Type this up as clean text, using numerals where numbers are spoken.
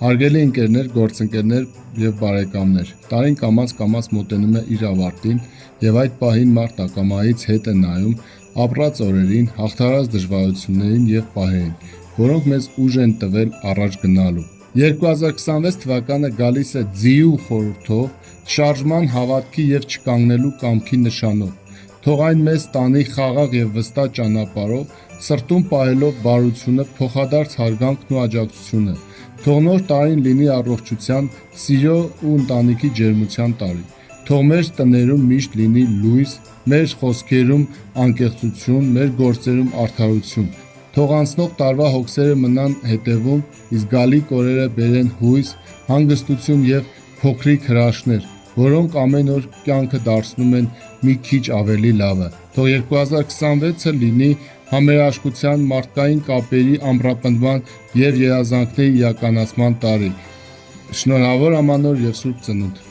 Հարգելի ընկերներ, գործընկերներ և բարեկամներ, տարին կամաց մոտենում է իր ավարտին և այդ պահին մարդ ակամայից հետ է նայում ապրած օրերին, հաղթահարած դժվարություններին և պահերին, որոնք մեզ ուժ են տվել առաջ գնալու։ 2026 թվականը գալիս է ձիու խորհրդով, շարժման, հավատքի և չկանգնելու կամքի նշանով։ Թող այն մեզ տանի խաղաղ և վստահ ճանապարհով, սրտում պահելով բարությունը, փոխադարձ հարգանքն ու աջակցությունը։ Թող նոր տարին լինի առողջության, սիրո ու ընտանիքի ջերմության տարի։ Թող մեր տներում միշտ լինի լույս, մեր խոսքերում անկեղծություն, մեր գործերում արդարություն։ Թող անցնող տարվա հոգսերը մնան հետևում, իսկ գալիք օրերը բերեն հույս, հանգստություն և փոքրիկ հրաշքներ, որոնք ամեն օր կյանքը դարձնում են մի քիչ ավելի լավը։ Թող 2026-ը լինի համերաշխության, մարդկային կապերի ամրապնդման և երազանքների իրականացման տարի։ Շնորհավոր Ամանոր և Սուրբ Ծնունդ։